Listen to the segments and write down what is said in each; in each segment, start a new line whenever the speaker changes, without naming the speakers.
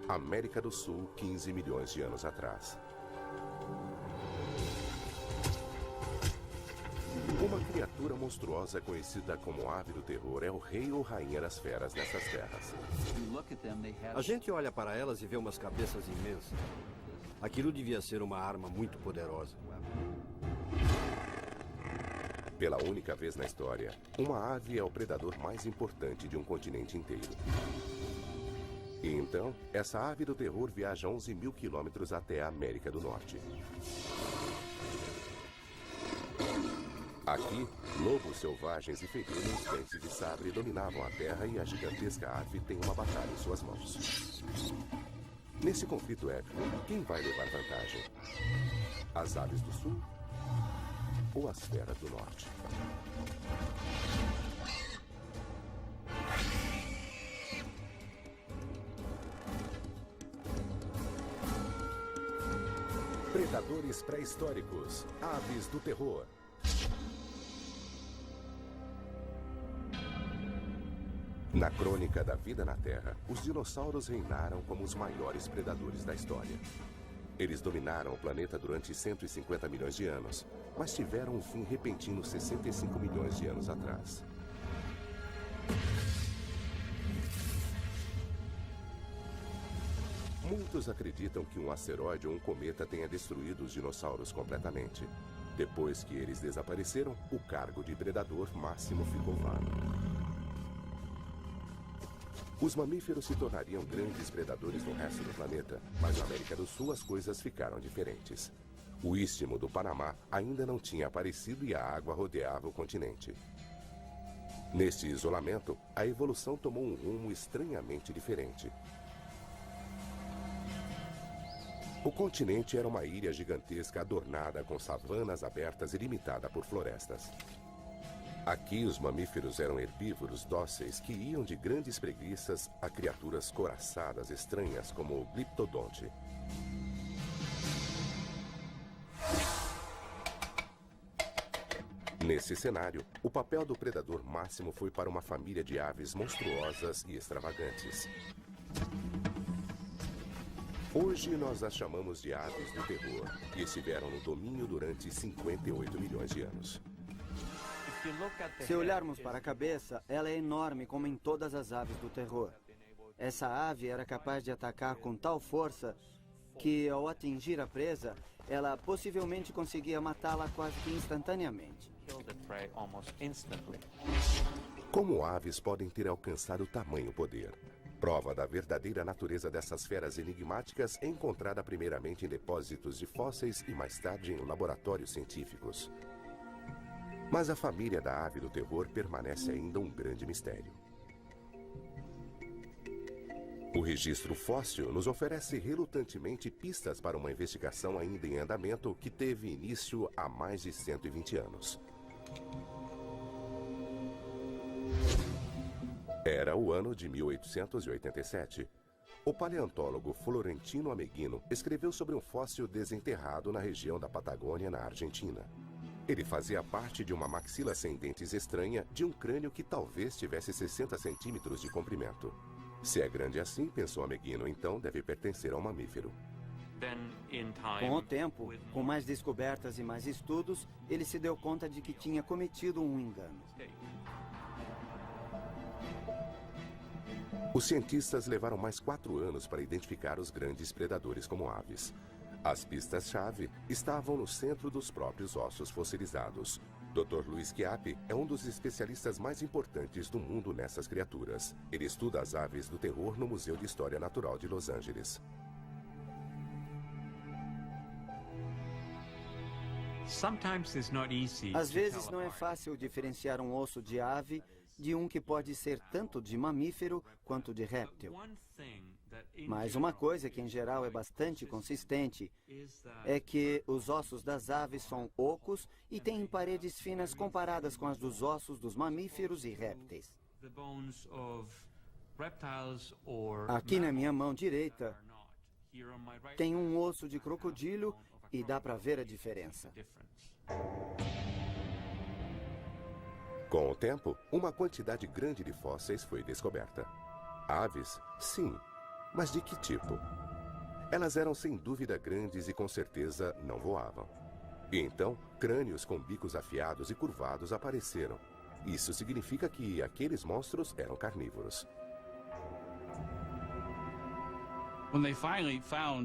América do Sul, 15 milhões de anos atrás. Uma criatura monstruosa conhecida como ave do terror é o rei ou rainha das feras nessas terras.
A gente olha para elas e vê umas cabeças imensas. Aquilo devia ser uma arma muito poderosa.
Pela única vez na história, uma ave é o predador mais importante de um continente inteiro. E então, essa ave do terror viaja 11 mil quilômetros até a América do Norte. Aqui, lobos selvagens e felinos dentes de sabre dominavam a terra e a gigantesca ave tem uma batalha em suas mãos. Nesse conflito épico, quem vai levar vantagem? As aves do sul ou as feras do norte? Predadores pré-históricos, aves do terror. Na crônica da vida na Terra, os dinossauros reinaram como os maiores predadores da história. Eles dominaram o planeta durante 150 milhões de anos, mas tiveram um fim repentino 65 milhões de anos atrás. Muitos acreditam que um asteroide ou um cometa tenha destruído os dinossauros completamente. Depois que eles desapareceram, o cargo de predador máximo ficou vago. Os mamíferos se tornariam grandes predadores no resto do planeta, mas na América do Sul as coisas ficaram diferentes. O istmo do Panamá ainda não tinha aparecido e a água rodeava o continente. Neste isolamento, a evolução tomou um rumo estranhamente diferente. O continente era uma ilha gigantesca adornada com savanas abertas e limitada por florestas. Aqui, os mamíferos eram herbívoros dóceis que iam de grandes preguiças a criaturas coraçadas estranhas como o gliptodonte. Nesse cenário, o papel do predador máximo foi para uma família de aves monstruosas e extravagantes. Hoje nós as chamamos de aves do terror e estiveram no domínio durante 58 milhões de anos.
Se olharmos para a cabeça, ela é enorme como em todas as aves do terror. Essa ave era capaz de atacar com tal força que, ao atingir a presa, ela possivelmente conseguia matá-la quase que instantaneamente.
Como aves podem ter alcançado tamanho poder? Prova da verdadeira natureza dessas feras enigmáticas é encontrada primeiramente em depósitos de fósseis e mais tarde em laboratórios científicos. Mas a família da ave do terror permanece ainda um grande mistério. O registro fóssil nos oferece relutantemente pistas para uma investigação ainda em andamento que teve início há mais de 120 anos. Era o ano de 1887. O paleontólogo Florentino Ameghino escreveu sobre um fóssil desenterrado na região da Patagônia, na Argentina. Ele fazia parte de uma maxila sem dentes estranha de um crânio que talvez tivesse 60 centímetros de comprimento. Se é grande assim, pensou Ameghino, então deve pertencer a um mamífero.
Com o tempo, com mais descobertas e mais estudos, ele se deu conta de que tinha cometido um engano.
Os cientistas levaram mais 4 anos para identificar os grandes predadores como aves. As pistas-chave estavam no centro dos próprios ossos fossilizados. Dr. Luiz Chiappe é um dos especialistas mais importantes do mundo nessas criaturas. Ele estuda as aves do terror no Museu de História Natural de Los Angeles.
Às vezes não é fácil diferenciar um osso de ave de um que pode ser tanto de mamífero quanto de réptil. Mas uma coisa que em geral é bastante consistente é que os ossos das aves são ocos e têm paredes finas comparadas com as dos ossos dos mamíferos e répteis. Aqui na minha mão direita tem um osso de crocodilo e dá para ver a diferença.
Com o tempo, uma quantidade grande de fósseis foi descoberta. Aves, sim, Mas de que tipo? Elas eram sem dúvida grandes e com certeza não voavam. E então, crânios com bicos afiados e curvados apareceram. Isso significa que aqueles monstros eram carnívoros.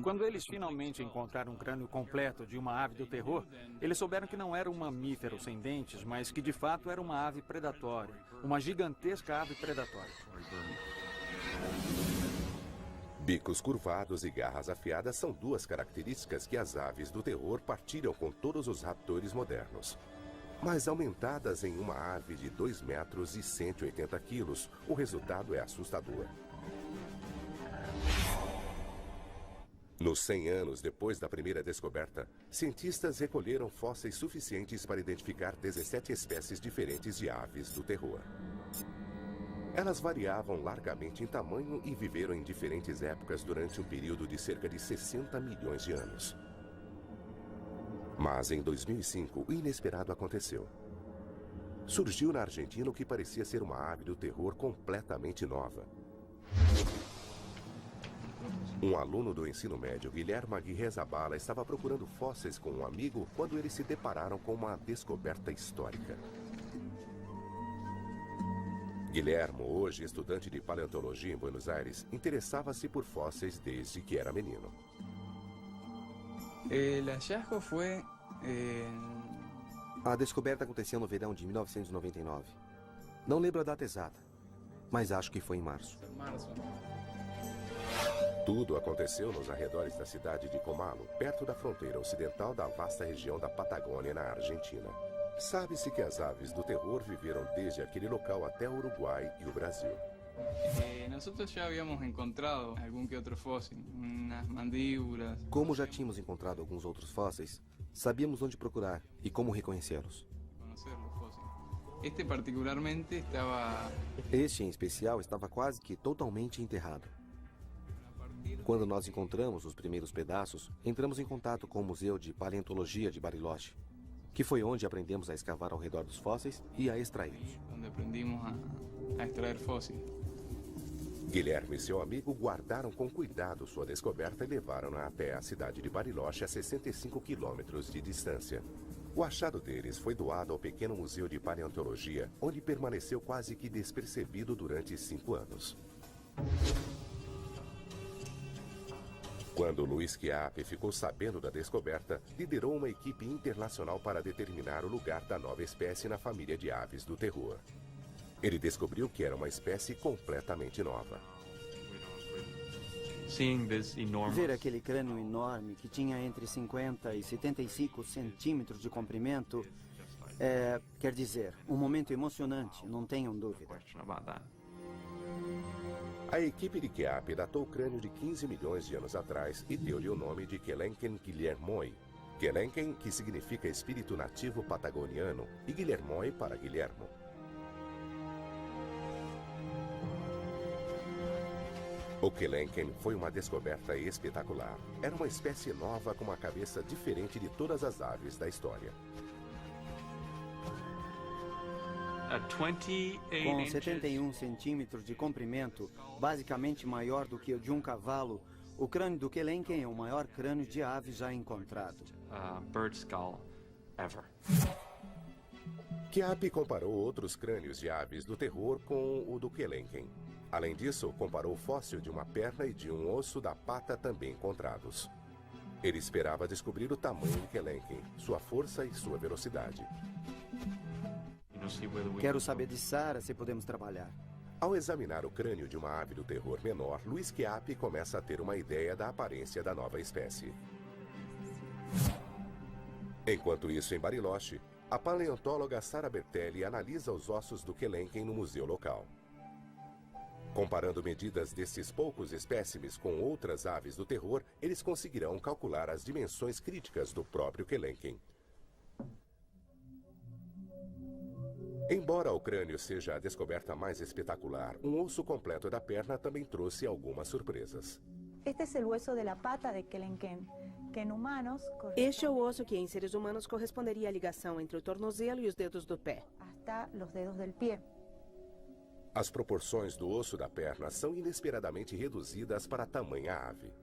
Quando eles finalmente encontraram um crânio completo de uma ave do terror, eles souberam que não era um mamífero sem dentes, mas que de fato era uma ave predatória. Uma gigantesca ave predatória.
Bicos curvados e garras afiadas são duas características que as aves do terror partilham com todos os raptores modernos. Mas aumentadas em uma ave de 2 metros e 180 quilos, o resultado é assustador. Nos 100 anos depois da primeira descoberta, cientistas recolheram fósseis suficientes para identificar 17 espécies diferentes de aves do terror. Elas variavam largamente em tamanho e viveram em diferentes épocas durante um período de cerca de 60 milhões de anos. Mas em 2005, o inesperado aconteceu. Surgiu na Argentina o que parecia ser uma ave do terror completamente nova. Um aluno do ensino médio, Guilherme Aguirre Zabala, estava procurando fósseis com um amigo quando eles se depararam com uma descoberta histórica. Guilherme, hoje estudante de paleontologia em Buenos Aires, interessava-se por fósseis desde que era menino.
A descoberta aconteceu no verão de 1999. Não lembro a data exata, mas acho que foi em março.
Tudo aconteceu nos arredores da cidade de Comalo, perto da fronteira ocidental da vasta região da Patagônia, na Argentina. Sabe-se que as aves do terror viveram desde aquele local até o Uruguai e o Brasil.
Nosotros ya habíamos encontrado algún que otro fósil, unas mandíbulas.
Como já tínhamos encontrado alguns outros fósseis, sabíamos onde procurar e como reconhecê-los.
Conocer los fósiles. Este particularmente estaba.
Este, em especial, estava quase que totalmente enterrado. Quando nós encontramos os primeiros pedaços, entramos em contato com o Museu de Paleontologia de Bariloche, que foi onde aprendemos a escavar ao redor dos fósseis e a extraí-los.
Onde aprendimos a extraer fósiles.
Guilherme e seu amigo guardaram com cuidado sua descoberta e levaram-na até a cidade de Bariloche, a 65 quilômetros de distância. O achado deles foi doado ao pequeno museu de paleontologia, onde permaneceu quase que despercebido durante 5 anos. Quando Luiz Chiappe ficou sabendo da descoberta, liderou uma equipe internacional para determinar o lugar da nova espécie na família de aves do terror. Ele descobriu que era uma espécie completamente nova.
Ver aquele crânio enorme que tinha entre 50 e 75 centímetros de comprimento quer dizer, um momento emocionante, não tenham dúvida.
A equipe de Chiappe datou o crânio de 15 milhões de anos atrás e deu-lhe o nome de Quelenquen Guillermoi. Quelenquen, que significa espírito nativo patagoniano, e Guillermoi para Guilhermo. O Quelenquen foi uma descoberta espetacular. Era uma espécie nova com uma cabeça diferente de todas as aves da história.
Com 71 centímetros de comprimento, basicamente maior do que o de um cavalo, o crânio do Quelenquen é o maior crânio de ave já encontrado.
Chiappe comparou outros crânios de aves do terror com o do Quelenquen. Além disso, comparou o fóssil de uma perna e de um osso da pata também encontrados. Ele esperava descobrir o tamanho de Quelenquen, sua força e sua velocidade.
Quero saber de Sara se podemos trabalhar.
Ao examinar o crânio de uma ave do terror menor, Luiz Chiappe começa a ter uma ideia da aparência da nova espécie. Enquanto isso, em Bariloche, a paleontóloga Sara Bertelli analisa os ossos do Quelenquen no museu local. Comparando medidas desses poucos espécimes com outras aves do terror, eles conseguirão calcular as dimensões críticas do próprio Quelenquen. Embora o crânio seja a descoberta mais espetacular, um osso completo da perna também trouxe algumas surpresas.
Este é o osso que em seres humanos corresponderia à ligação entre o tornozelo e os dedos do pé.
As proporções do osso da perna são inesperadamente reduzidas para tamanha ave.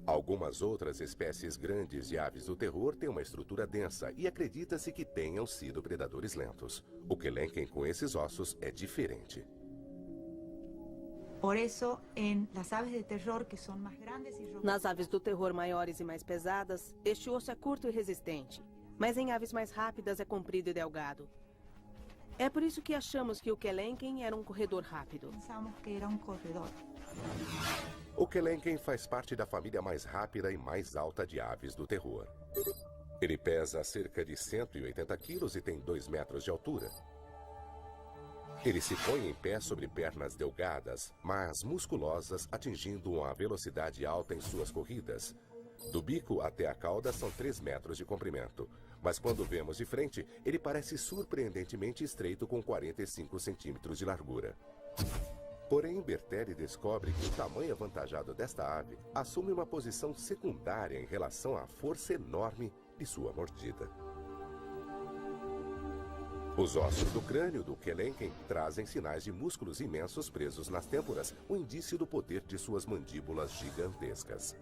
Algumas outras espécies grandes de aves do terror têm uma estrutura densa e acredita-se que tenham sido predadores lentos. O Kelenken com esses ossos é diferente.
Nas aves do terror maiores e mais pesadas, este osso é curto e resistente. Mas em aves mais rápidas é comprido e delgado. É por isso que achamos que o Kelenken era um corredor rápido.
O Kelenken faz parte da família mais rápida e mais alta de aves do terror. Ele pesa cerca de 180 quilos e tem 2 metros de altura. Ele se põe em pé sobre pernas delgadas, mas musculosas, atingindo uma velocidade alta em suas corridas. Do bico até a cauda são 3 metros de comprimento. Mas quando vemos de frente, ele parece surpreendentemente estreito com 45 centímetros de largura. Porém, Bertelli descobre que o tamanho avantajado desta ave assume uma posição secundária em relação à força enorme de sua mordida. Os ossos do crânio do Kelenken trazem sinais de músculos imensos presos nas têmporas, um indício do poder de suas mandíbulas gigantescas.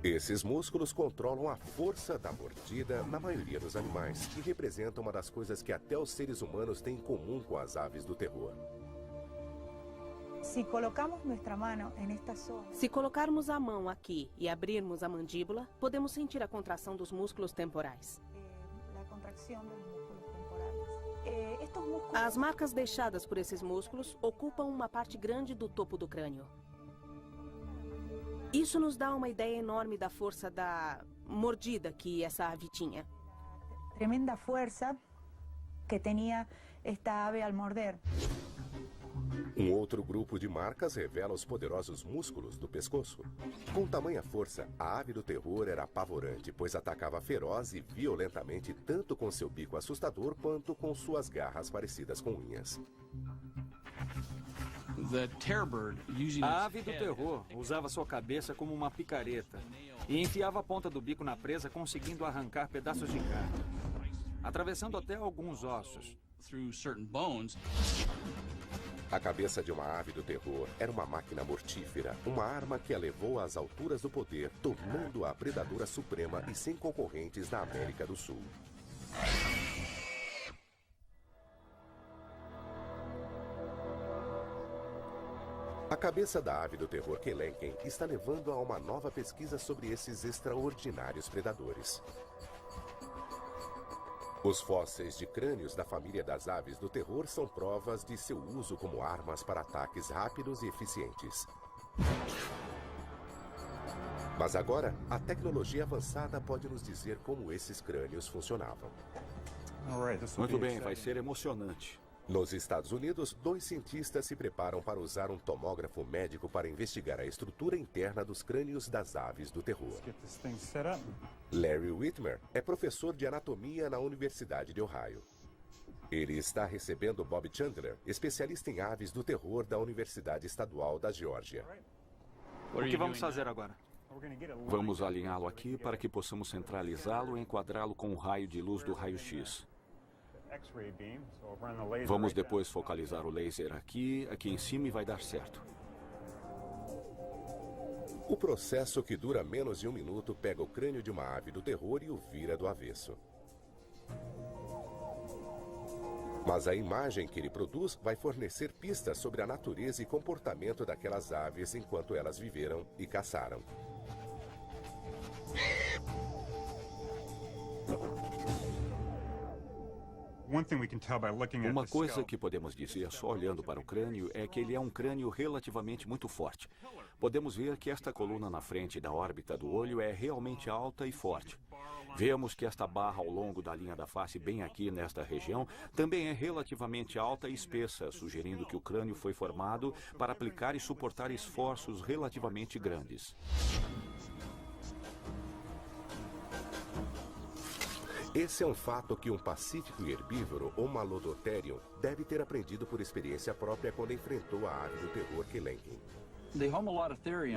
Esses músculos controlam a força da mordida na maioria dos animais e representam uma das coisas que até os seres humanos têm em comum com as aves do terror.
Se colocarmos a mão aqui e abrirmos a mandíbula, podemos sentir a contração dos músculos temporais. As marcas deixadas por esses músculos ocupam uma parte grande do topo do crânio. Isso nos dá uma ideia enorme da força da mordida que essa ave tinha.
Tremenda força que tinha esta ave ao morder.
Um outro grupo de marcas revela os poderosos músculos do pescoço. Com tamanha força, a ave do terror era apavorante, pois atacava feroz e violentamente tanto com seu bico assustador quanto com suas garras parecidas com unhas.
A ave do terror usava sua cabeça como uma picareta e enfiava a ponta do bico na presa, conseguindo arrancar pedaços de carne, atravessando até alguns ossos.
A cabeça de uma ave do terror era uma máquina mortífera, uma arma que a levou às alturas do poder, tornando-a a predadora suprema e sem concorrentes na América do Sul. A cabeça da ave do terror Kelenken está levando a uma nova pesquisa sobre esses extraordinários predadores. Os fósseis de crânios da família das aves do terror são provas de seu uso como armas para ataques rápidos e eficientes. Mas agora, a tecnologia avançada pode nos dizer como esses crânios funcionavam.
Muito bem, vai ser emocionante.
Nos Estados Unidos, 2 cientistas se preparam para usar um tomógrafo médico para investigar a estrutura interna dos crânios das aves do terror. Larry Whitmer é professor de anatomia na Universidade de Ohio. Ele está recebendo Bob Chandler, especialista em aves do terror da Universidade Estadual da Geórgia.
O que vamos fazer agora?
Vamos alinhá-lo aqui para que possamos centralizá-lo e enquadrá-lo com o raio de luz do raio-x. Vamos depois focalizar o laser aqui em cima e vai dar certo.
O processo, que dura menos de 1 minuto, pega o crânio de uma ave do terror e o vira do avesso. Mas a imagem que ele produz vai fornecer pistas sobre a natureza e comportamento daquelas aves enquanto elas viveram e caçaram.
Uma coisa que podemos dizer só olhando para o crânio é que ele é um crânio relativamente muito forte. Podemos ver que esta coluna na frente da órbita do olho é realmente alta e forte. Vemos que esta barra ao longo da linha da face, bem aqui nesta região, também é relativamente alta e espessa, sugerindo que o crânio foi formado para aplicar e suportar esforços relativamente grandes.
Esse é um fato que um pacífico herbívoro ou Malodotherium deve ter aprendido por experiência própria quando enfrentou a ave do terror Kelenken.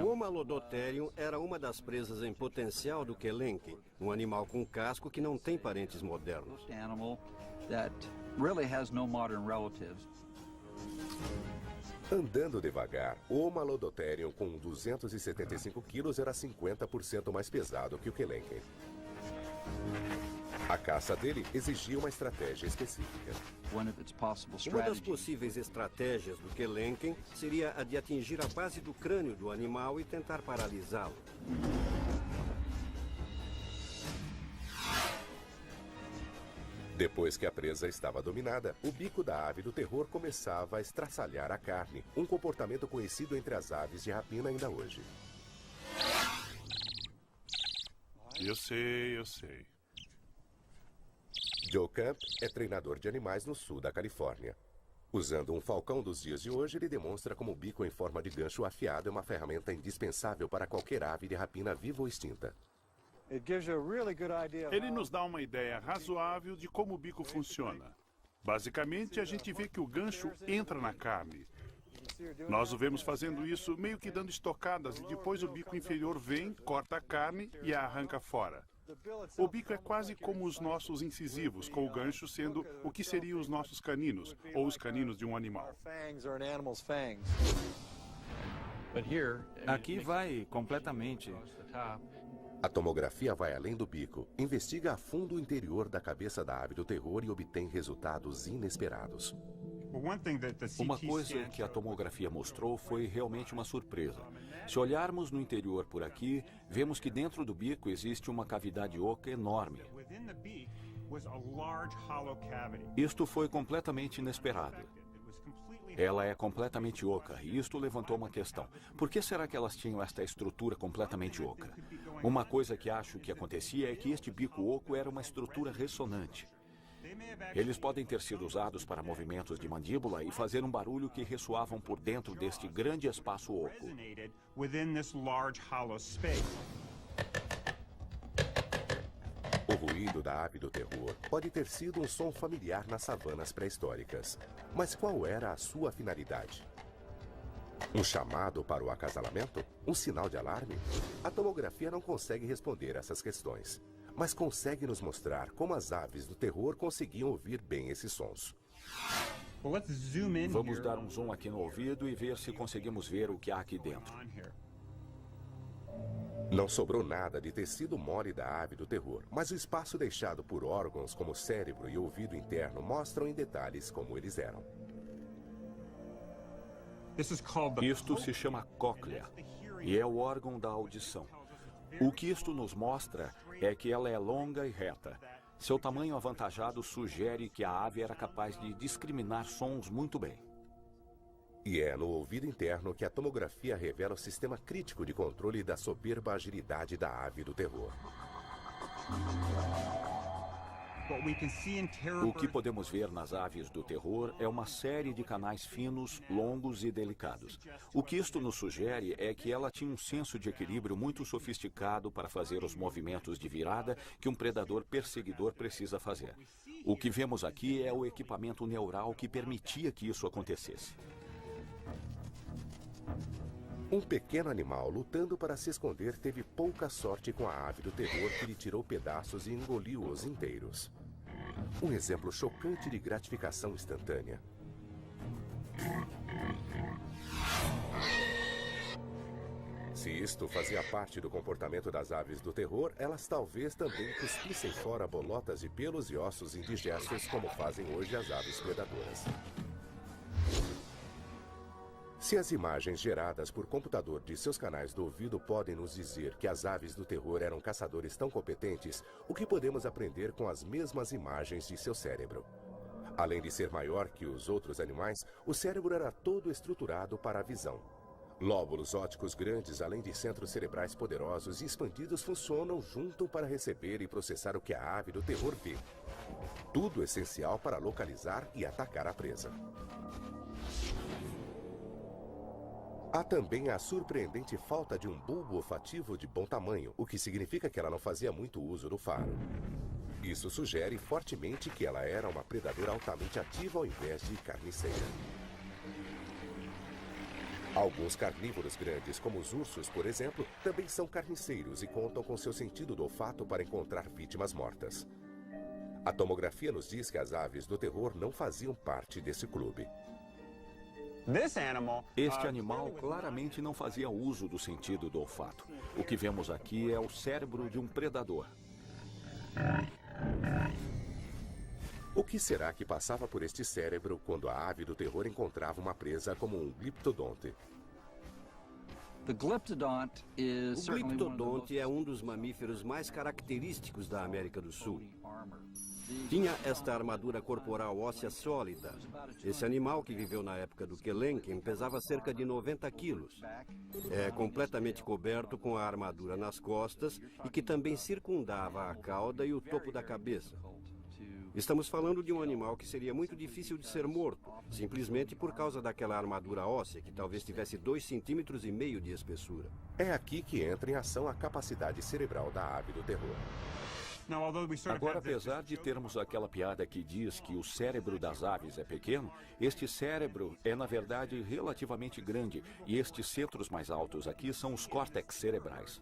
O Malodotherium era uma das presas em potencial do Kelenken, um animal com casco que não tem parentes modernos.
Andando devagar, o Homalodotherium com 275 quilos era 50% mais pesado que o Kelenken. A caça dele exigia uma estratégia específica.
Uma das possíveis estratégias do Kelenken seria a de atingir a base do crânio do animal e tentar paralisá-lo.
Depois que a presa estava dominada, o bico da ave do terror começava a estraçalhar a carne, um comportamento conhecido entre as aves de rapina ainda hoje.
Eu sei.
Joe Camp é treinador de animais no sul da Califórnia. Usando um falcão dos dias de hoje, ele demonstra como o bico em forma de gancho afiado é uma ferramenta indispensável para qualquer ave de rapina viva ou extinta.
Ele nos dá uma ideia razoável de como o bico funciona. Basicamente, a gente vê que o gancho entra na carne. Nós o vemos fazendo isso meio que dando estocadas e depois o bico inferior vem, corta a carne e a arranca fora. O bico é quase como os nossos incisivos, com o gancho sendo o que seriam os nossos caninos, ou os caninos de um animal.
Aqui vai completamente.
A tomografia vai além do bico, investiga a fundo o interior da cabeça da ave do terror e obtém resultados inesperados.
Uma coisa que a tomografia mostrou foi realmente uma surpresa. Se olharmos no interior por aqui, vemos que dentro do bico existe uma cavidade oca enorme. Isto foi completamente inesperado. Ela é completamente oca, e isto levantou uma questão. Por que será que elas tinham esta estrutura completamente oca? Uma coisa que acho que acontecia é que este bico oco era uma estrutura ressonante. Eles podem ter sido usados para movimentos de mandíbula e fazer um barulho que ressoavam por dentro deste grande espaço oco.
O ruído da ave do terror pode ter sido um som familiar nas savanas pré-históricas. Mas qual era a sua finalidade? Um chamado para o acasalamento? Um sinal de alarme? A tomografia não consegue responder essas questões, mas consegue nos mostrar como as aves do terror conseguiam ouvir bem esses sons.
Vamos dar um zoom aqui no ouvido e ver se conseguimos ver o que há aqui dentro.
Não sobrou nada de tecido mole da ave do terror, mas o espaço deixado por órgãos como cérebro e ouvido interno mostram em detalhes como eles eram.
Isto se chama cóclea e é o órgão da audição. O que isto nos mostra é que ela é longa e reta. Seu tamanho avantajado sugere que a ave era capaz de discriminar sons muito bem.
E é no ouvido interno que a tomografia revela o sistema crítico de controle da soberba agilidade da ave do terror.
O que podemos ver nas aves do terror é uma série de canais finos, longos e delicados. O que isto nos sugere é que ela tinha um senso de equilíbrio muito sofisticado para fazer os movimentos de virada que um predador perseguidor precisa fazer. O que vemos aqui é o equipamento neural que permitia que isso acontecesse.
Um pequeno animal lutando para se esconder teve pouca sorte com a ave do terror que lhe tirou pedaços e engoliu-os inteiros. Um exemplo chocante de gratificação instantânea. Se isto fazia parte do comportamento das aves do terror, elas talvez também cuspissem fora bolotas de pelos e ossos indigestos como fazem hoje as aves predadoras. Se as imagens geradas por computador de seus canais do ouvido podem nos dizer que as aves do terror eram caçadores tão competentes, o que podemos aprender com as mesmas imagens de seu cérebro? Além de ser maior que os outros animais, o cérebro era todo estruturado para a visão. Lóbulos ópticos grandes, além de centros cerebrais poderosos e expandidos, funcionam junto para receber e processar o que a ave do terror vê. Tudo essencial para localizar e atacar a presa. Há também a surpreendente falta de um bulbo olfativo de bom tamanho, o que significa que ela não fazia muito uso do faro. Isso sugere fortemente que ela era uma predadora altamente ativa ao invés de carniceira. Alguns carnívoros grandes, como os ursos, por exemplo, também são carniceiros e contam com seu sentido do olfato para encontrar vítimas mortas. A tomografia nos diz que as aves do terror não faziam parte desse clube.
Este animal claramente não fazia uso do sentido do olfato. O que vemos aqui é o cérebro de um predador.
O que será que passava por este cérebro quando a ave do terror encontrava uma presa como um gliptodonte?
O gliptodonte é um dos mamíferos mais característicos da América do Sul. Tinha esta armadura corporal óssea sólida. Esse animal, que viveu na época do Kelenken, pesava cerca de 90 quilos. É completamente coberto com a armadura nas costas e que também circundava a cauda e o topo da cabeça. Estamos falando de um animal que seria muito difícil de ser morto, simplesmente por causa daquela armadura óssea, que talvez tivesse 2,5 cm de espessura.
É aqui que entra em ação a capacidade cerebral da ave do terror.
Agora, apesar de termos aquela piada que diz que o cérebro das aves é pequeno, este cérebro é, na verdade, relativamente grande, e estes centros mais altos aqui são os córtex cerebrais.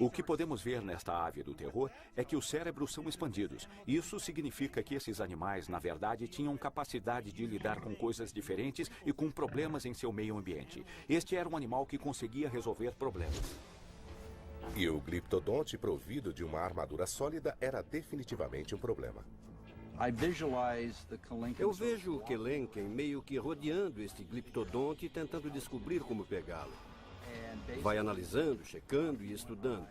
O que podemos ver nesta ave do terror é que os cérebros são expandidos. Isso significa que esses animais, na verdade, tinham capacidade de lidar com coisas diferentes e com problemas em seu meio ambiente. Este era um animal que conseguia resolver problemas.
E o gliptodonte, provido de uma armadura sólida, era definitivamente um problema.
Eu vejo o Kelenken meio que rodeando este gliptodonte e tentando descobrir como pegá-lo. Vai analisando, checando e estudando.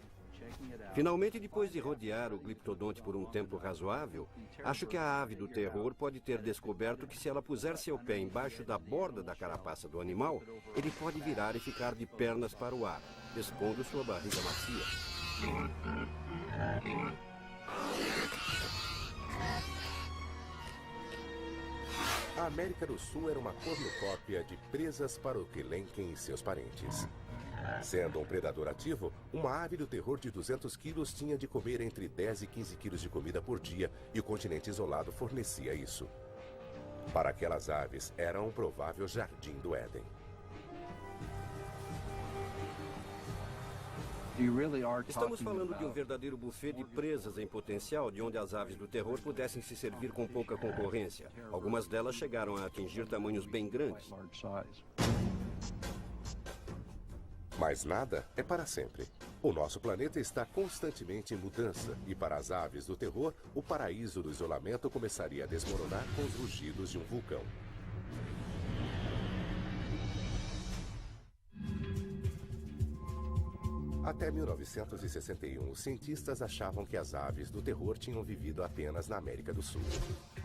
Finalmente, depois de rodear o gliptodonte por um tempo razoável, acho que a ave do terror pode ter descoberto que se ela puser seu pé embaixo da borda da carapaça do animal, ele pode virar e ficar de pernas para o ar, expondo sua barriga macia.
A América do Sul era uma cornucópia de presas para o Kelenken e seus parentes. Sendo um predador ativo, uma ave do terror de 200 quilos tinha de comer entre 10 e 15 quilos de comida por dia, e o continente isolado fornecia isso. Para aquelas aves, era um provável jardim do Éden.
Estamos falando de um verdadeiro buffet de presas em potencial, de onde as aves do terror pudessem se servir com pouca concorrência. Algumas delas chegaram a atingir tamanhos bem grandes.
Mas nada é para sempre. O nosso planeta está constantemente em mudança, e para as aves do terror, o paraíso do isolamento começaria a desmoronar com os rugidos de um vulcão. Até 1961, os cientistas achavam que as aves do terror tinham vivido apenas na América do Sul.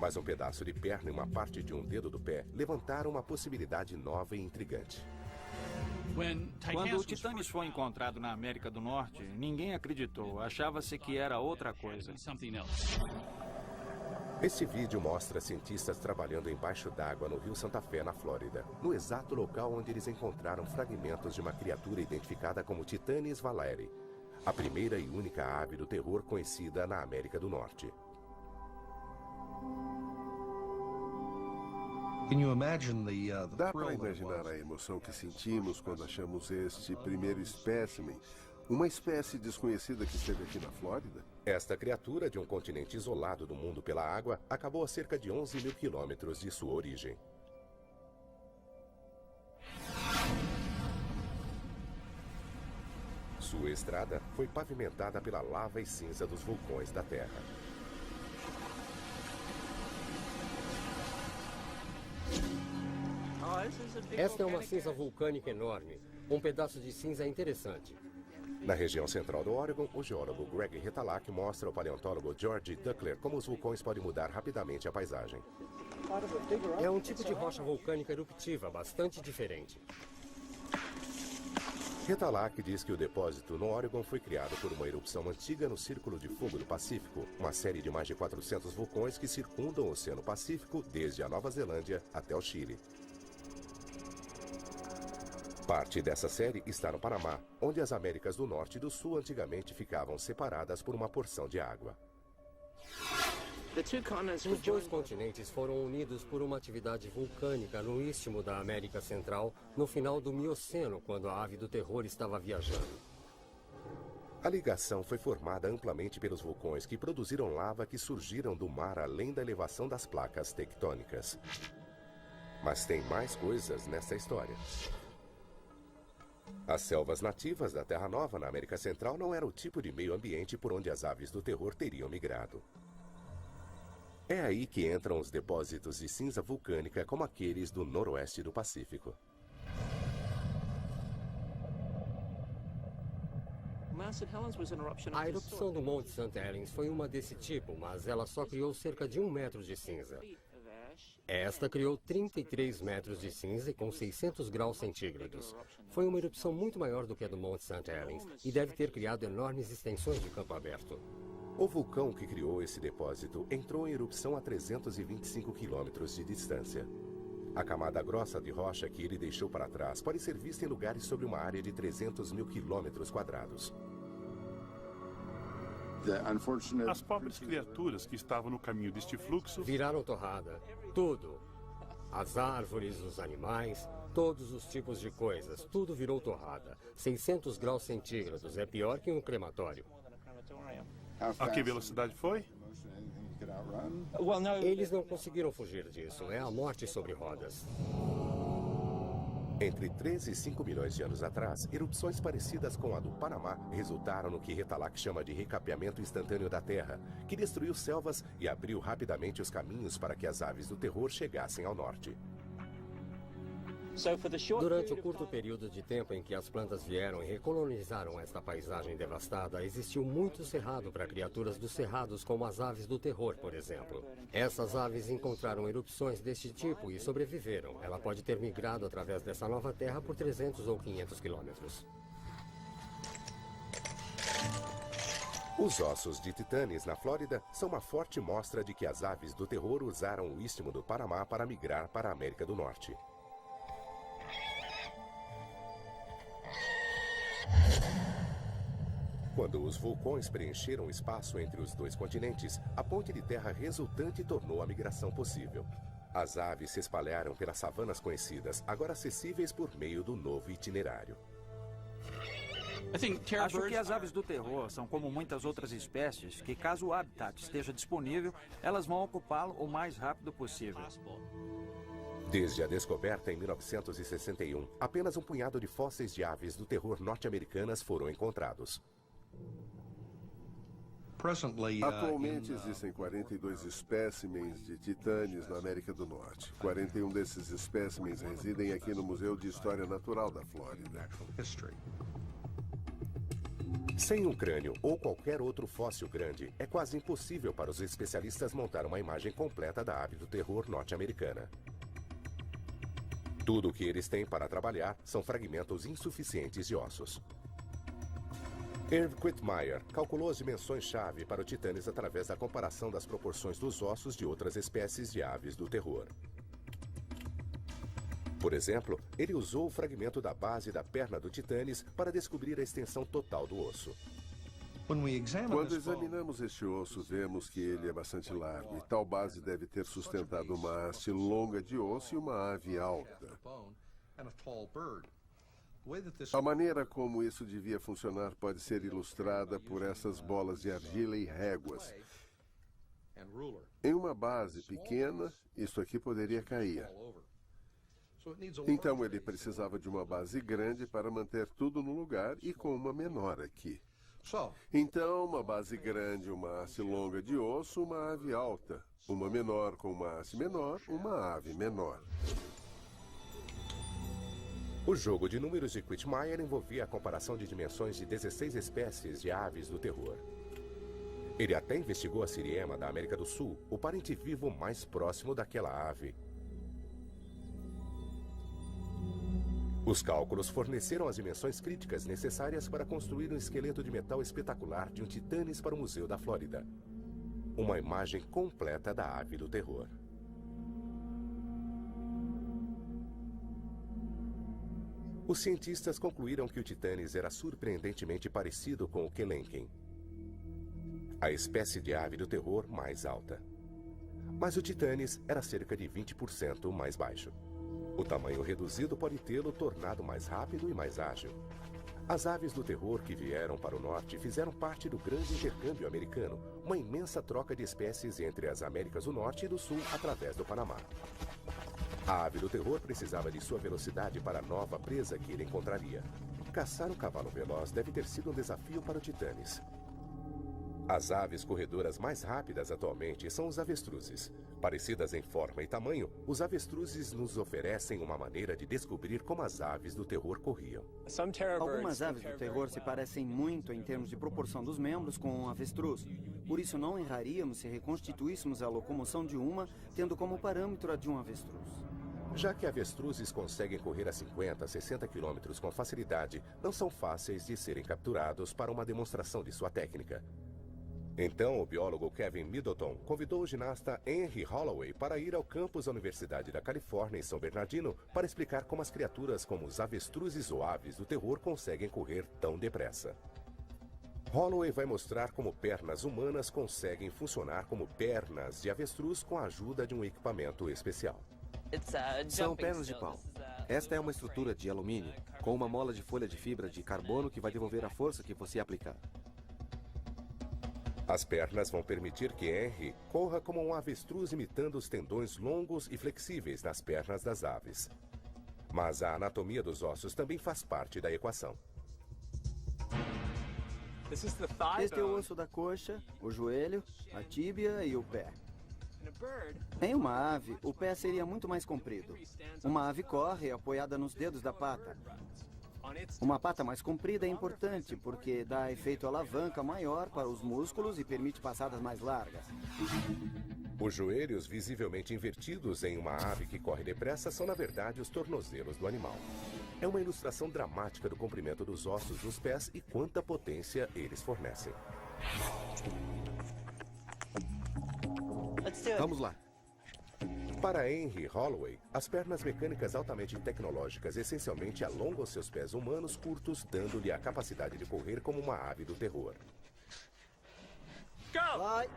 Mas um pedaço de perna e uma parte de um dedo do pé levantaram uma possibilidade nova e intrigante.
Quando o Titânia foi encontrado na América do Norte, ninguém acreditou. Achava-se que era outra coisa.
Este vídeo mostra cientistas trabalhando embaixo d'água no Rio Santa Fé, na Flórida, no exato local onde eles encontraram fragmentos de uma criatura identificada como Titanis valeri, a primeira e única ave do terror conhecida na América do Norte.
Dá para imaginar a emoção que sentimos quando achamos este primeiro espécimen, uma espécie desconhecida que esteve aqui na Flórida?
Esta criatura, de um continente isolado do mundo pela água, acabou a cerca de 11 mil quilômetros de sua origem. Sua estrada foi pavimentada pela lava e cinza dos vulcões da Terra.
Esta é uma cinza vulcânica enorme. Um pedaço de cinza interessante.
Na região central do Oregon, o geólogo Greg Retalak mostra ao paleontólogo George Duckler como os vulcões podem mudar rapidamente a paisagem.
É um tipo de rocha vulcânica eruptiva, bastante diferente.
Retalak diz que o depósito no Oregon foi criado por uma erupção antiga no Círculo de Fogo do Pacífico, uma série de mais de 400 vulcões que circundam o Oceano Pacífico desde a Nova Zelândia até o Chile. Parte dessa série está no Panamá, onde as Américas do Norte e do Sul antigamente ficavam separadas por uma porção de água.
Os dois continentes foram unidos por uma atividade vulcânica no istmo da América Central no final do Mioceno, quando a ave do terror estava viajando.
A ligação foi formada amplamente pelos vulcões que produziram lava que surgiram do mar além da elevação das placas tectônicas. Mas tem mais coisas nessa história. As selvas nativas da Terra Nova na América Central não eram o tipo de meio ambiente por onde as aves do terror teriam migrado. É aí que entram os depósitos de cinza vulcânica como aqueles do noroeste do Pacífico.
A erupção do Monte St. Helens foi uma desse tipo, mas ela só criou cerca de 1 metro de cinza. Esta criou 33 metros de cinza com 600 graus centígrados. Foi uma erupção muito maior do que a do Monte St. Helens e deve ter criado enormes extensões de campo aberto.
O vulcão que criou esse depósito entrou em erupção a 325 quilômetros de distância. A camada grossa de rocha que ele deixou para trás pode ser vista em lugares sobre uma área de 300 mil quilômetros quadrados.
As pobres criaturas que estavam no caminho deste fluxo
viraram torrada. Tudo. As árvores, os animais, todos os tipos de coisas. Tudo virou torrada. 600 graus centígrados. É pior que um crematório.
A que velocidade foi?
Eles não conseguiram fugir disso. É a morte sobre rodas.
Entre 13 e 5 milhões de anos atrás, erupções parecidas com a do Panamá resultaram no que Retalak chama de recapeamento instantâneo da Terra, que destruiu selvas e abriu rapidamente os caminhos para que as aves do terror chegassem ao norte.
Durante o curto período de tempo em que as plantas vieram e recolonizaram esta paisagem devastada, existiu muito cerrado para criaturas dos cerrados, como as aves do terror, por exemplo. Essas aves encontraram erupções deste tipo e sobreviveram. Ela pode ter migrado através dessa nova terra por 300 ou 500 quilômetros.
Os ossos de Titanes, na Flórida, são uma forte mostra de que as aves do terror usaram o istmo do Panamá para migrar para a América do Norte. Quando os vulcões preencheram o espaço entre os dois continentes, a ponte de terra resultante tornou a migração possível. As aves se espalharam pelas savanas conhecidas, agora acessíveis por meio do novo itinerário.
Acho que as aves do terror são como muitas outras espécies, que caso o habitat esteja disponível, elas vão ocupá-lo o mais rápido possível.
Desde a descoberta em 1961, apenas um punhado de fósseis de aves do terror norte-americanas foram encontrados.
Atualmente existem 42 espécimens de titanes na América do Norte. 41 desses espécimens residem aqui no Museu de História Natural da Flórida.
Sem um crânio ou qualquer outro fóssil grande, é quase impossível para os especialistas montar uma imagem completa da ave do terror norte-americana. Tudo o que eles têm para trabalhar são fragmentos insuficientes de ossos. Irv Quittmeyer calculou as dimensões-chave para o Titanes através da comparação das proporções dos ossos de outras espécies de aves do terror. Por exemplo, ele usou o fragmento da base da perna do Titanes para descobrir a extensão total do osso.
Quando examinamos este osso, vemos que ele é bastante largo e tal base deve ter sustentado uma haste longa de osso e uma ave alta. A maneira como isso devia funcionar pode ser ilustrada por essas bolas de argila e réguas. Em uma base pequena, isso aqui poderia cair. Então ele precisava de uma base grande para manter tudo no lugar e com uma menor aqui. Então, uma base grande, uma haste longa de osso, uma ave alta. Uma menor com uma haste menor, uma ave menor.
O jogo de números de Quittmeyer envolvia a comparação de dimensões de 16 espécies de aves do terror. Ele até investigou a siriema da América do Sul, o parente vivo mais próximo daquela ave. Os cálculos forneceram as dimensões críticas necessárias para construir um esqueleto de metal espetacular de um Titanes para o Museu da Flórida. Uma imagem completa da ave do terror. Os cientistas concluíram que o Titanes era surpreendentemente parecido com o Kelenken, a espécie de ave do terror mais alta. Mas o Titanes era cerca de 20% mais baixo. O tamanho reduzido pode tê-lo tornado mais rápido e mais ágil. As aves do terror que vieram para o norte fizeram parte do grande intercâmbio americano, uma imensa troca de espécies entre as Américas do Norte e do Sul através do Panamá. A ave do terror precisava de sua velocidade para a nova presa que ele encontraria. Caçar um cavalo veloz deve ter sido um desafio para o Titanes. As aves corredoras mais rápidas atualmente são os avestruzes. Parecidas em forma e tamanho, os avestruzes nos oferecem uma maneira de descobrir como as aves do terror corriam.
Algumas aves do terror se parecem muito em termos de proporção dos membros com um avestruz. Por isso não erraríamos se reconstituíssemos a locomoção de uma, tendo como parâmetro a de um avestruz.
Já que avestruzes conseguem correr a 50, 60 quilômetros com facilidade, não são fáceis de serem capturados para uma demonstração de sua técnica. Então, o biólogo Kevin Middleton convidou o ginasta Henry Holloway para ir ao campus da Universidade da Califórnia, em São Bernardino, para explicar como as criaturas como os avestruzes ou aves do terror conseguem correr tão depressa. Holloway vai mostrar como pernas humanas conseguem funcionar como pernas de avestruz com a ajuda de um equipamento especial.
São pernas de pau. Esta é uma estrutura de alumínio, com uma mola de folha de fibra de carbono que vai devolver a força que você aplicar.
As pernas vão permitir que Henry corra como um avestruz imitando os tendões longos e flexíveis nas pernas das aves. Mas a anatomia dos ossos também faz parte da equação.
Este é o osso da coxa, o joelho, a tíbia e o pé. Em uma ave, o pé seria muito mais comprido. Uma ave corre apoiada nos dedos da pata. Uma pata mais comprida é importante porque dá efeito alavanca maior para os músculos e permite passadas mais largas.
Os joelhos visivelmente invertidos em uma ave que corre depressa são, na verdade, os tornozelos do animal. É uma ilustração dramática do comprimento dos ossos dos pés e quanta potência eles fornecem.
Vamos lá.
Para Henry Holloway, as pernas mecânicas altamente tecnológicas essencialmente alongam seus pés humanos curtos, dando-lhe a capacidade de correr como uma ave do terror.
Vai!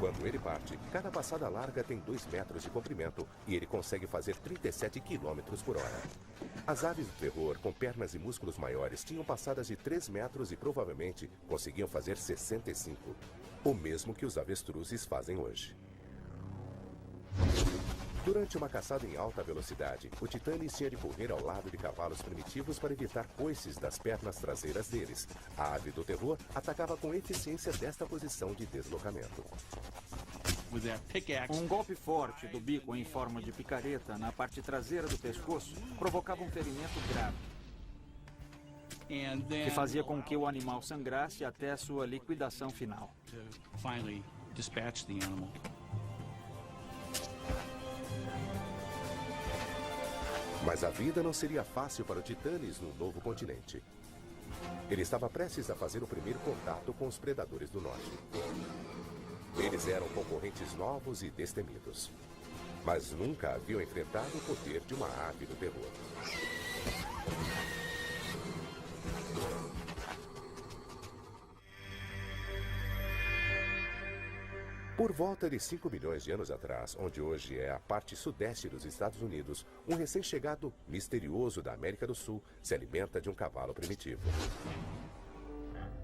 Quando ele parte, cada passada larga tem 2 metros de comprimento e ele consegue fazer 37 km por hora. As aves do terror, com pernas e músculos maiores, tinham passadas de 3 metros e provavelmente conseguiam fazer 65, o mesmo que os avestruzes fazem hoje. Durante uma caçada em alta velocidade, o Titanes tinha de correr ao lado de cavalos primitivos para evitar coices das pernas traseiras deles. A ave do terror atacava com eficiência desta posição de deslocamento.
Um golpe forte do bico em forma de picareta na parte traseira do pescoço provocava um ferimento grave, que fazia com que o animal sangrasse até a sua liquidação final.
Mas a vida não seria fácil para o Titanes no novo continente. Ele estava prestes a fazer o primeiro contato com os predadores do norte. Eles eram concorrentes novos e destemidos, mas nunca haviam enfrentado o poder de uma ave do terror. Por volta de 5 milhões de anos atrás, onde hoje é a parte sudeste dos Estados Unidos, um recém-chegado misterioso da América do Sul se alimenta de um cavalo primitivo.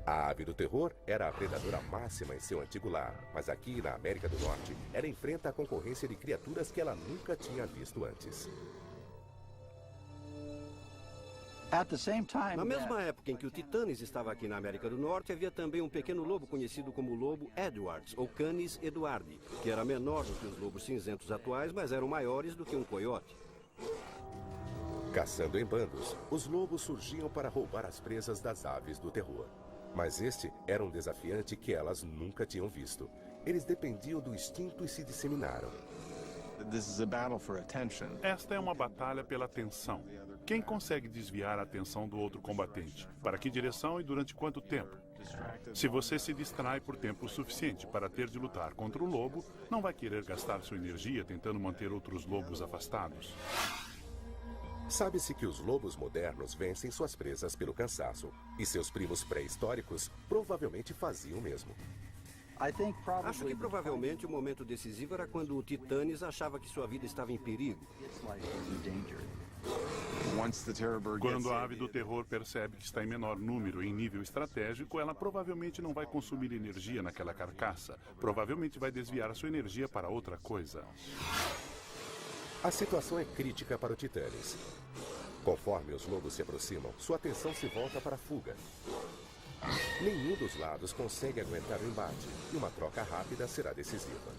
A ave do terror era a predadora máxima em seu antigo lar, mas aqui na América do Norte, ela enfrenta a concorrência de criaturas que ela nunca tinha visto antes.
Na mesma época em que o Titanes estava aqui na América do Norte, havia também um pequeno lobo conhecido como lobo Edwards, ou Canis eduardi, que era menor do que os lobos cinzentos atuais, mas eram maiores do que um coiote.
Caçando em bandos, os lobos surgiam para roubar as presas das aves do terror. Mas este era um desafiante que elas nunca tinham visto. Eles dependiam do instinto e se disseminaram.
Esta é uma batalha pela atenção. Quem consegue desviar a atenção do outro combatente? Para que direção e durante quanto tempo? Se você se distrai por tempo suficiente para ter de lutar contra o lobo, não vai querer gastar sua energia tentando manter outros lobos afastados.
Sabe-se que os lobos modernos vencem suas presas pelo cansaço, e seus primos pré-históricos provavelmente faziam o mesmo.
Acho que provavelmente o momento decisivo era quando o Titanes achava que sua vida estava em perigo.
Quando a ave do terror percebe que está em menor número em nível estratégico, ela provavelmente não vai consumir energia naquela carcaça. Provavelmente vai desviar a sua energia para outra coisa.
A situação é crítica para o Titanes. Conforme os lobos se aproximam, sua atenção se volta para a fuga. Nenhum dos lados consegue aguentar o embate, e uma troca rápida será decisiva.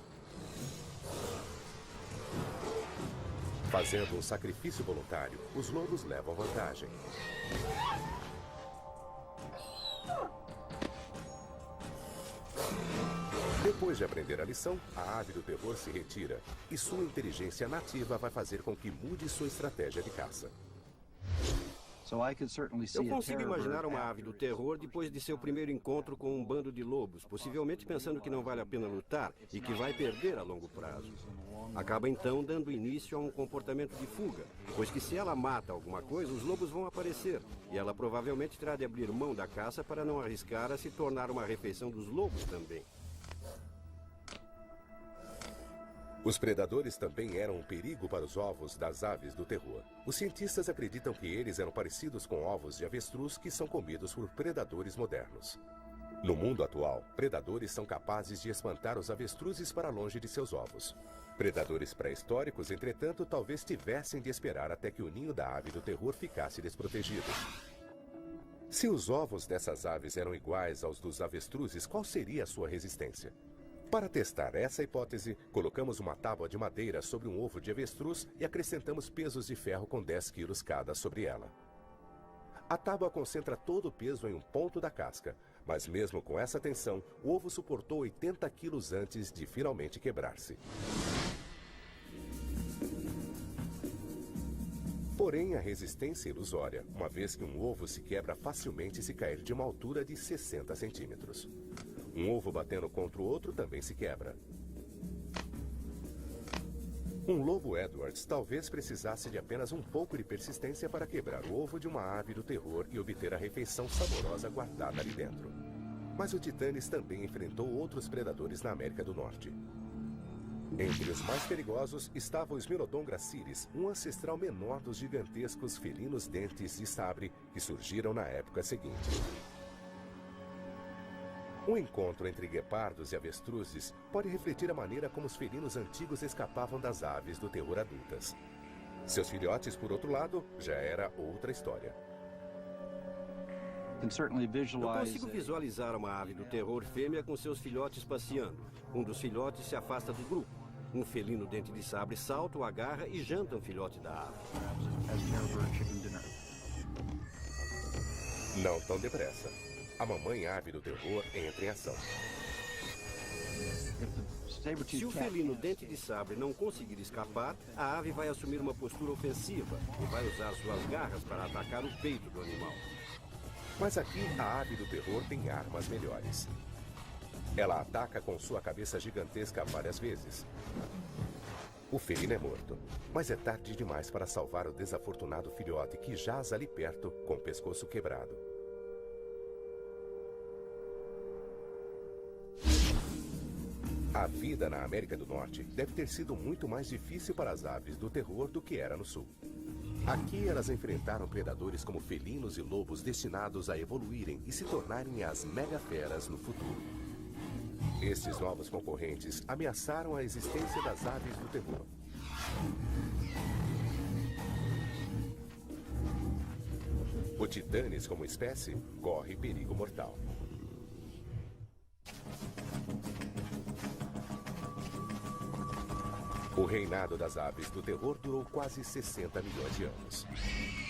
Fazendo um sacrifício voluntário, os lobos levam vantagem. Depois de aprender a lição, a ave do terror se retira, e sua inteligência nativa vai fazer com que mude sua estratégia de caça.
Eu consigo imaginar uma ave do terror depois de seu primeiro encontro com um bando de lobos, possivelmente pensando que não vale a pena lutar e que vai perder a longo prazo. Acaba então dando início a um comportamento de fuga, pois que se ela mata alguma coisa, os lobos vão aparecer, e ela provavelmente terá de abrir mão da caça para não arriscar a se tornar uma refeição dos lobos também.
Os predadores também eram um perigo para os ovos das aves do terror. Os cientistas acreditam que eles eram parecidos com ovos de avestruz que são comidos por predadores modernos. No mundo atual, predadores são capazes de espantar os avestruzes para longe de seus ovos. Predadores pré-históricos, entretanto, talvez tivessem de esperar até que o ninho da ave do terror ficasse desprotegido. Se os ovos dessas aves eram iguais aos dos avestruzes, qual seria a sua resistência? Para testar essa hipótese, colocamos uma tábua de madeira sobre um ovo de avestruz e acrescentamos pesos de ferro com 10 quilos cada sobre ela. A tábua concentra todo o peso em um ponto da casca, mas mesmo com essa tensão, o ovo suportou 80 quilos antes de finalmente quebrar-se. Porém, a resistência é ilusória, uma vez que um ovo se quebra facilmente se cair de uma altura de 60 centímetros. Um ovo batendo contra o outro também se quebra. Um lobo Edwards talvez precisasse de apenas um pouco de persistência para quebrar o ovo de uma ave do terror e obter a refeição saborosa guardada ali dentro. Mas o Titanes também enfrentou outros predadores na América do Norte. Entre os mais perigosos estava o Smilodon gracilis, um ancestral menor dos gigantescos felinos dentes de sabre que surgiram na época seguinte. Um encontro entre guepardos e avestruzes pode refletir a maneira como os felinos antigos escapavam das aves do terror adultas. Seus filhotes, por outro lado, já era outra história.
Eu consigo visualizar uma ave do terror fêmea com seus filhotes passeando. Um dos filhotes se afasta do grupo. Um felino dente de sabre salta, o agarra e janta um filhote da ave.
Não tão depressa. A mamãe ave do terror entra em ação.
Se o felino dente de sabre não conseguir escapar, a ave vai assumir uma postura ofensiva e vai usar suas garras para atacar o peito do animal.
Mas aqui a ave do terror tem armas melhores. Ela ataca com sua cabeça gigantesca várias vezes. O felino é morto, mas é tarde demais para salvar o desafortunado filhote que jaz ali perto com o pescoço quebrado. A vida na América do Norte deve ter sido muito mais difícil para as aves do terror do que era no Sul. Aqui elas enfrentaram predadores como felinos e lobos destinados a evoluírem e se tornarem as megaferas no futuro. Estes novos concorrentes ameaçaram a existência das aves do terror. O Titanes, como espécie, corre perigo mortal. O reinado das aves do terror durou quase 60 milhões de anos.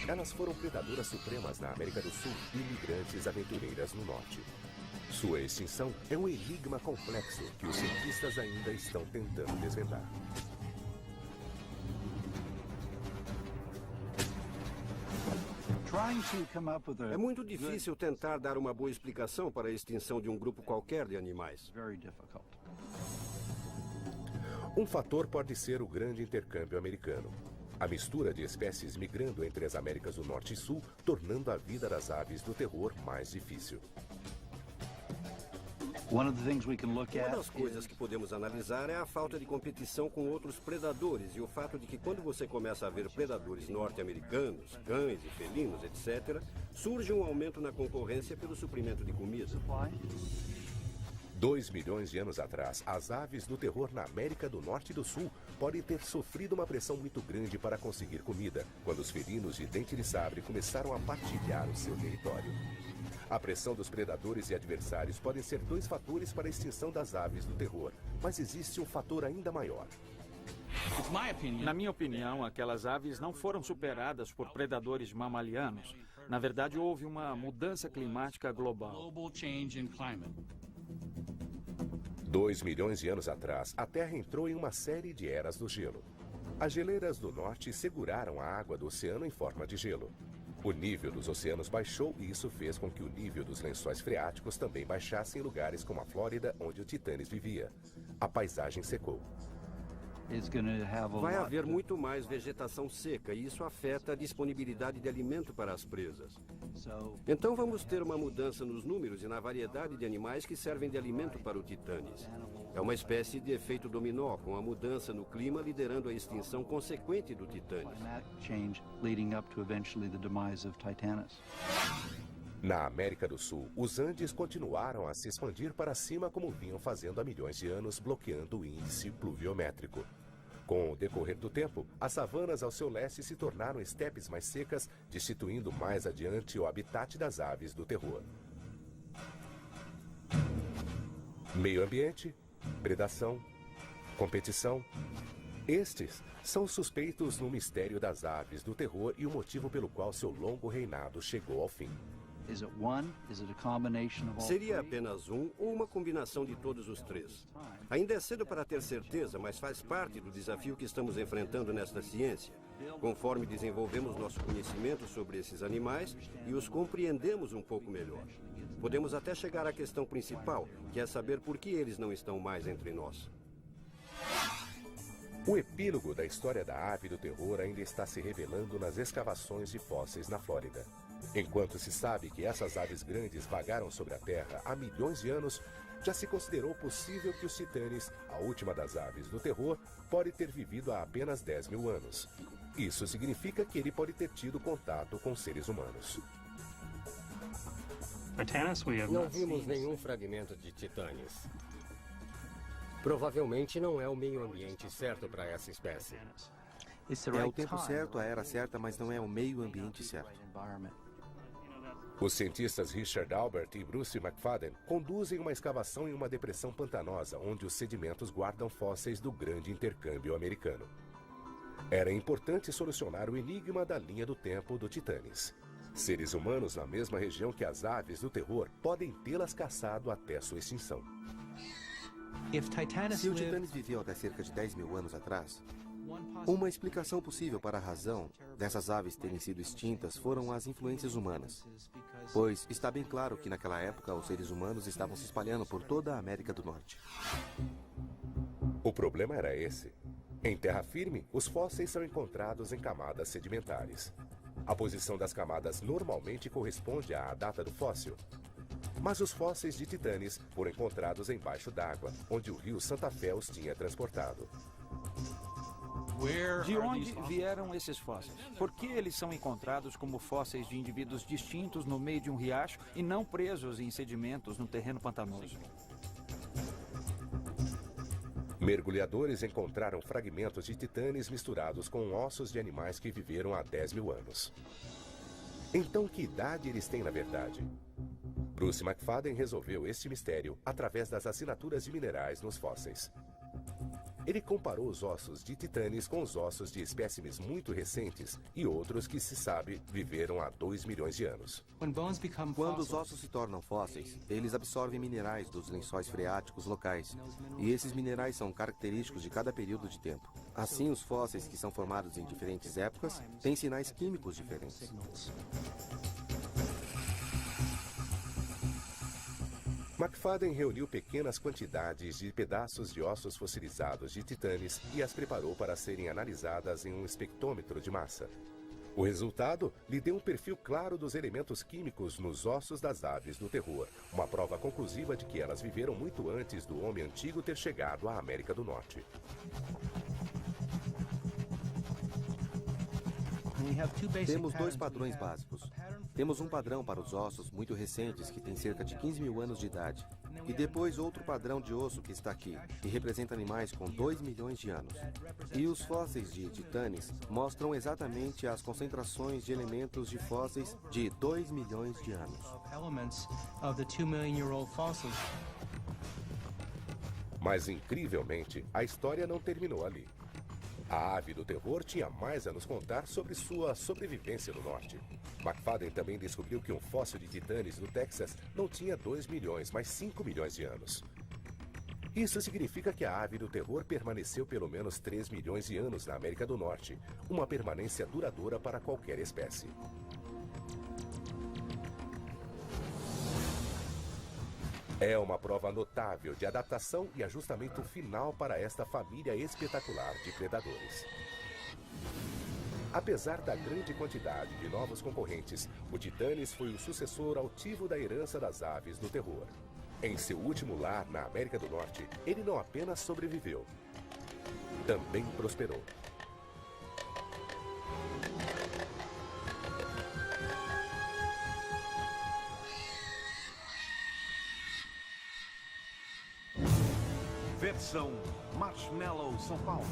Elas foram predadoras supremas na América do Sul e imigrantes aventureiras no Norte. Sua extinção é um enigma complexo que os cientistas ainda estão tentando desvendar.
É muito difícil tentar dar uma boa explicação para a extinção de um grupo qualquer de animais.
Um fator pode ser o grande intercâmbio americano. A mistura de espécies migrando entre as Américas do Norte e Sul, tornando a vida das aves do terror mais difícil.
Uma das coisas que podemos analisar é a falta de competição com outros predadores e o fato de que quando você começa a ver predadores norte-americanos, cães e felinos, etc., surge um aumento na concorrência pelo suprimento de comida.
2 milhões de anos atrás, as aves do terror na América do Norte e do Sul podem ter sofrido uma pressão muito grande para conseguir comida, quando os felinos de dente de sabre começaram a partilhar o seu território. A pressão dos predadores e adversários podem ser 2 fatores para a extinção das aves do terror, mas existe um fator ainda maior.
Na minha opinião, aquelas aves não foram superadas por predadores mamalianos. Na verdade, houve uma mudança climática global.
2 milhões de anos atrás, a Terra entrou em uma série de eras do gelo. As geleiras do norte seguraram a água do oceano em forma de gelo. O nível dos oceanos baixou e isso fez com que o nível dos lençóis freáticos também baixasse em lugares como a Flórida, onde o Titânis vivia. A paisagem secou.
Vai haver muito mais vegetação seca e isso afeta a disponibilidade de alimento para as presas. Então vamos ter uma mudança nos números e na variedade de animais que servem de alimento para o Titânis. É uma espécie de efeito dominó, com a mudança no clima liderando a extinção consequente do Titânis.
Na América do Sul, os Andes continuaram a se expandir para cima como vinham fazendo há milhões de anos, bloqueando o índice pluviométrico. Com o decorrer do tempo, as savanas ao seu leste se tornaram estepes mais secas, destituindo mais adiante o habitat das aves do terror. Meio ambiente, predação, competição. Estes são suspeitos no mistério das aves do terror e o motivo pelo qual seu longo reinado chegou ao fim.
Seria apenas um ou uma combinação de todos os 3? Ainda é cedo para ter certeza, mas faz parte do desafio que estamos enfrentando nesta ciência. Conforme desenvolvemos nosso conhecimento sobre esses animais e os compreendemos um pouco melhor. Podemos até chegar à questão principal, que é saber por que eles não estão mais entre nós.
O epílogo da história da ave do terror ainda está se revelando nas escavações de fósseis na Flórida. Enquanto se sabe que essas aves grandes vagaram sobre a Terra há milhões de anos, já se considerou possível que os titanes, a última das aves do terror, pode ter vivido há apenas 10 mil anos. Isso significa que ele pode ter tido contato com seres humanos.
Não vimos nenhum fragmento de titanes. Provavelmente não é o meio ambiente certo para essa espécie.
É o tempo certo, a era certa, mas não é o meio ambiente certo.
Os cientistas Richard Albert e Bruce McFadden conduzem uma escavação em uma depressão pantanosa, onde os sedimentos guardam fósseis do grande intercâmbio americano. Era importante solucionar o enigma da linha do tempo do Titanes. Seres humanos na mesma região que as aves do terror podem tê-las caçado até sua extinção.
Se o Titanes viveu até cerca de 10 mil anos atrás, uma explicação possível para a razão dessas aves terem sido extintas foram as influências humanas. Pois está bem claro que naquela época os seres humanos estavam se espalhando por toda a América do Norte.
O problema era esse. Em terra firme, os fósseis são encontrados em camadas sedimentares. A posição das camadas normalmente corresponde à data do fóssil. Mas os fósseis de titanes foram encontrados embaixo d'água, onde o rio Santa Fé os tinha transportado.
De onde vieram esses fósseis? Por que eles são encontrados como fósseis de indivíduos distintos no meio de um riacho e não presos em sedimentos no terreno pantanoso?
Mergulhadores encontraram fragmentos de titanes misturados com ossos de animais que viveram há 10 mil anos. Então, que idade eles têm na verdade? Bruce McFadden resolveu este mistério através das assinaturas de minerais nos fósseis. Ele comparou os ossos de titanes com os ossos de espécimes muito recentes e outros que, se sabe, viveram há 2 milhões de anos.
Quando os ossos se tornam fósseis, eles absorvem minerais dos lençóis freáticos locais. E esses minerais são característicos de cada período de tempo. Assim, os fósseis que são formados em diferentes épocas têm sinais químicos diferentes.
McFadden reuniu pequenas quantidades de pedaços de ossos fossilizados de titanes e as preparou para serem analisadas em um espectrômetro de massa. O resultado lhe deu um perfil claro dos elementos químicos nos ossos das aves do terror, uma prova conclusiva de que elas viveram muito antes do homem antigo ter chegado à América do Norte.
Temos dois padrões básicos. Temos um padrão para os ossos muito recentes, que tem cerca de 15 mil anos de idade. E depois outro padrão de osso que está aqui, que representa animais com 2 milhões de anos. E os fósseis de titanes mostram exatamente as concentrações de elementos de fósseis de 2 milhões de anos.
Mas, incrivelmente, a história não terminou ali. A ave do terror tinha mais a nos contar sobre sua sobrevivência no norte. McFadden também descobriu que um fóssil de titanes no Texas não tinha 2 milhões, mas 5 milhões de anos. Isso significa que a ave do terror permaneceu pelo menos 3 milhões de anos na América do Norte, uma permanência duradoura para qualquer espécie. É uma prova notável de adaptação e ajustamento final para esta família espetacular de predadores. Apesar da grande quantidade de novos concorrentes, o Titanes foi o sucessor altivo da herança das aves do terror. Em seu último lar na América do Norte, ele não apenas sobreviveu, também prosperou.
Versão Marshmallow São Paulo.